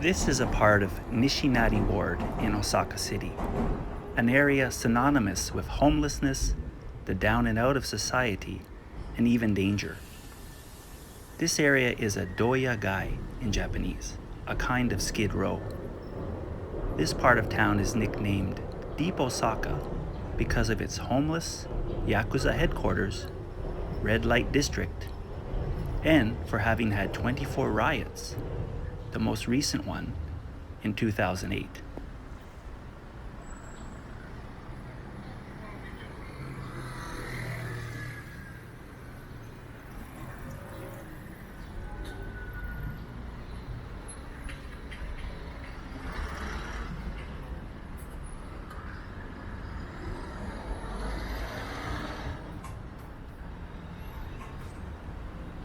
This is a part of Nishinari Ward in Osaka City, an area synonymous with homelessness, the down and out of society, and even danger. This area is a doya-gai in Japanese, a kind of skid row. This part of town is nicknamed Deep Osaka because of its homeless, yakuza headquarters, red light district, and for having had 24 riots, the most recent one in 2008.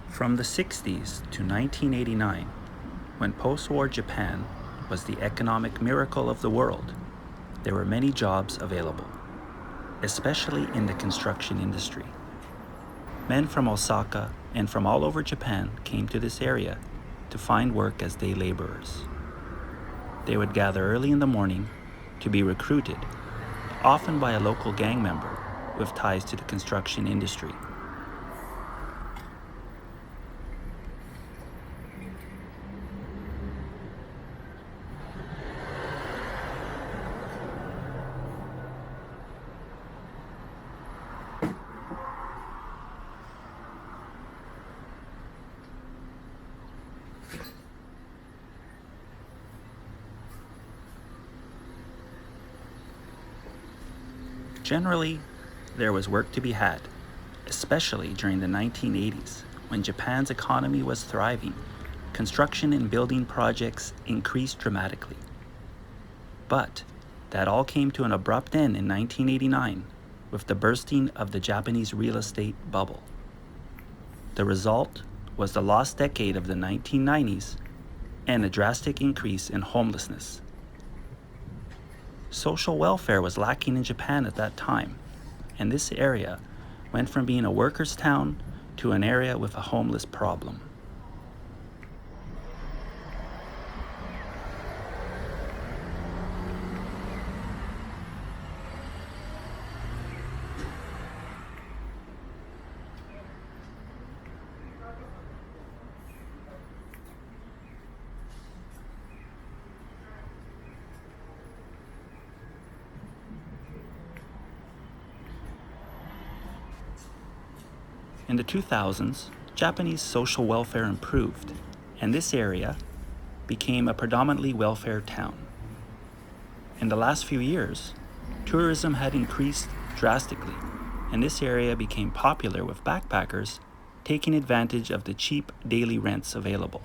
From the 60s to 1989, when post-war Japan was the economic miracle of the world, there were many jobs available, especially in the construction industry. Men from Osaka and from all over Japan came to this area to find work as day laborers. They would gather early in the morning to be recruited, often by a local gang member with ties to the construction industry. Generally, there was work to be had, especially during the 1980s, when Japan's economy was thriving. Construction and building projects increased dramatically. But that all came to an abrupt end in 1989 with the bursting of the Japanese real estate bubble. The result was the lost decade of the 1990s and a drastic increase in homelessness. Social welfare was lacking in Japan at that time, and this area went from being a workers' town to an area with a homeless problem. In the 2000s, Japanese social welfare improved, and this area became a predominantly welfare town. In the last few years, tourism had increased drastically, and this area became popular with backpackers taking advantage of the cheap daily rents available.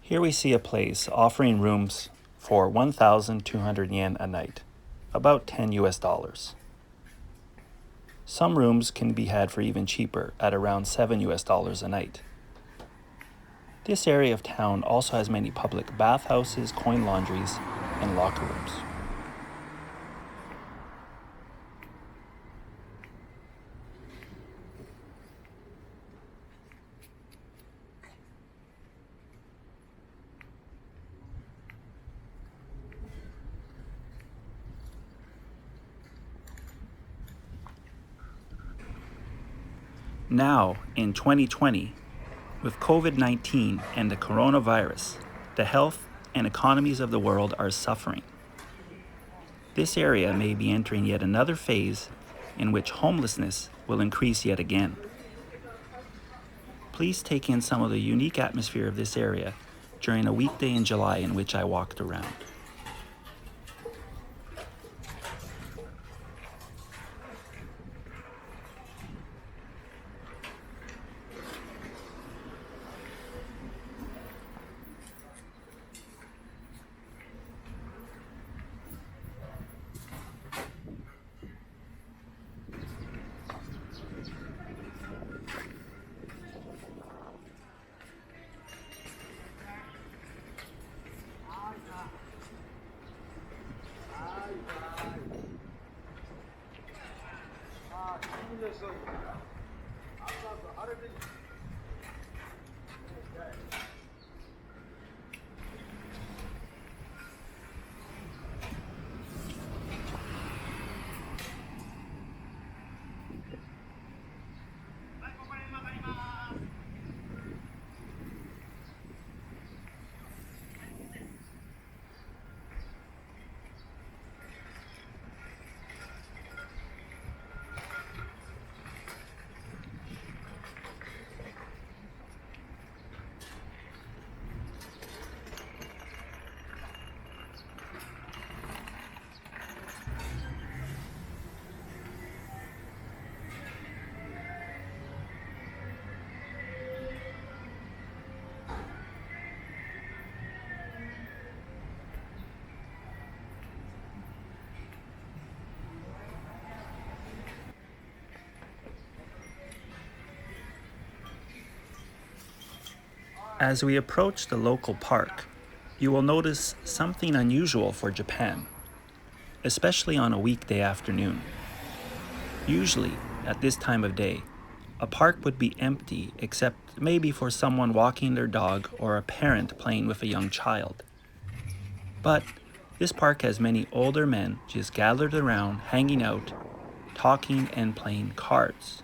Here we see a place offering rooms for 1,200 yen a night, about $10. Some rooms can be had for even cheaper at around $7 a night. This area of town also has many public bathhouses, coin laundries, and locker rooms. Now, in 2020, with COVID-19 and the coronavirus, the health and economies of the world are suffering. This area may be entering yet another phase in which homelessness will increase yet again. Please take in some of the unique atmosphere of this area during a weekday in July in which I walked around. As we approach the local park, you will notice something unusual for Japan, especially on a weekday afternoon. Usually, at this time of day, a park would be empty except maybe for someone walking their dog or a parent playing with a young child. But this park has many older men just gathered around, hanging out, talking and playing cards.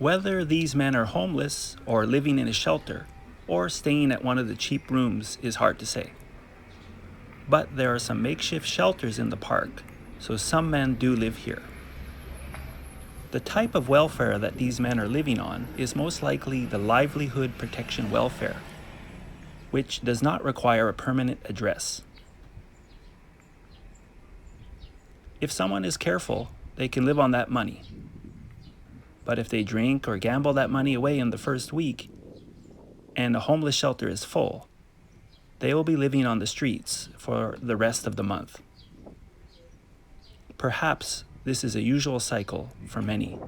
Whether these men are homeless or living in a shelter or staying at one of the cheap rooms is hard to say. But there are some makeshift shelters in the park, so some men do live here. The type of welfare that these men are living on is most likely the livelihood protection welfare, which does not require a permanent address. If someone is careful, they can live on that money. But if they drink or gamble that money away in the first week, and the homeless shelter is full, they will be living on the streets for the rest of the month. Perhaps this is a usual cycle for many.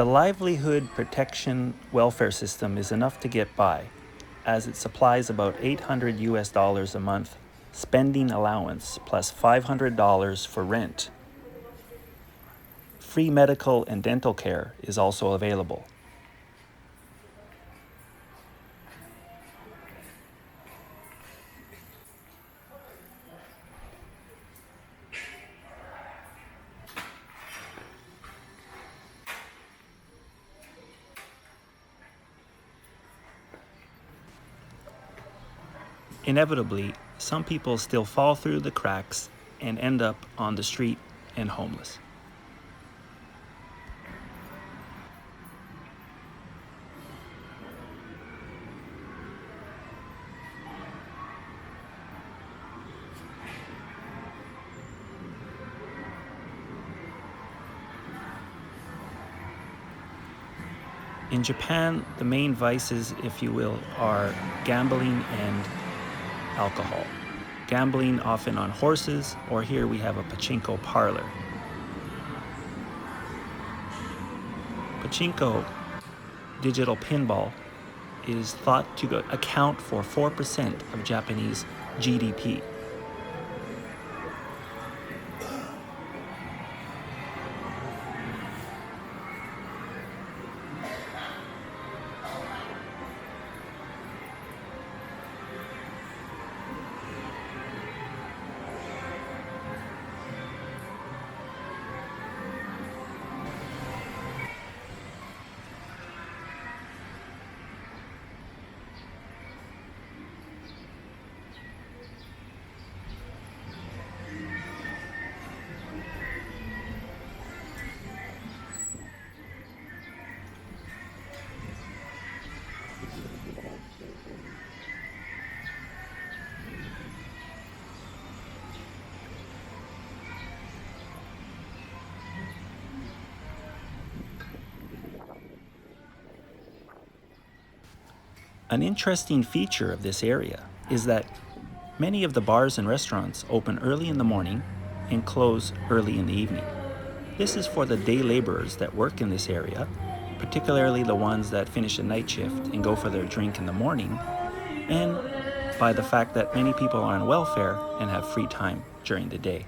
The livelihood protection welfare system is enough to get by, as it supplies about $800 a month spending allowance plus $500 for rent. Free medical and dental care is also available. Inevitably, some people still fall through the cracks and end up on the street and homeless. In Japan, the main vices, if you will, are gambling and alcohol. Gambling often on horses, or here we have a pachinko parlor. Pachinko, digital pinball, is thought to account for 4% of Japanese GDP. An interesting feature of this area is that many of the bars and restaurants open early in the morning and close early in the evening. This is for the day laborers that work in this area, particularly the ones that finish a night shift and go for their drink in the morning, and by the fact that many people are on welfare and have free time during the day.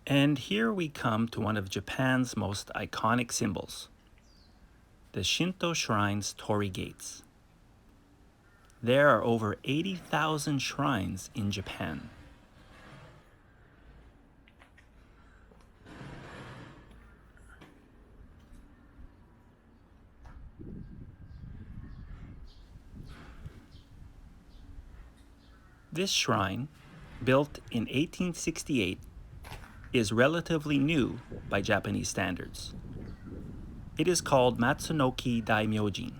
And here we come to one of Japan's most iconic symbols, the Shinto shrine's torii gates. There are over 80,000 shrines in Japan. This shrine, built in 1868, is relatively new by Japanese standards. It is called Matsunoki Daimyojin,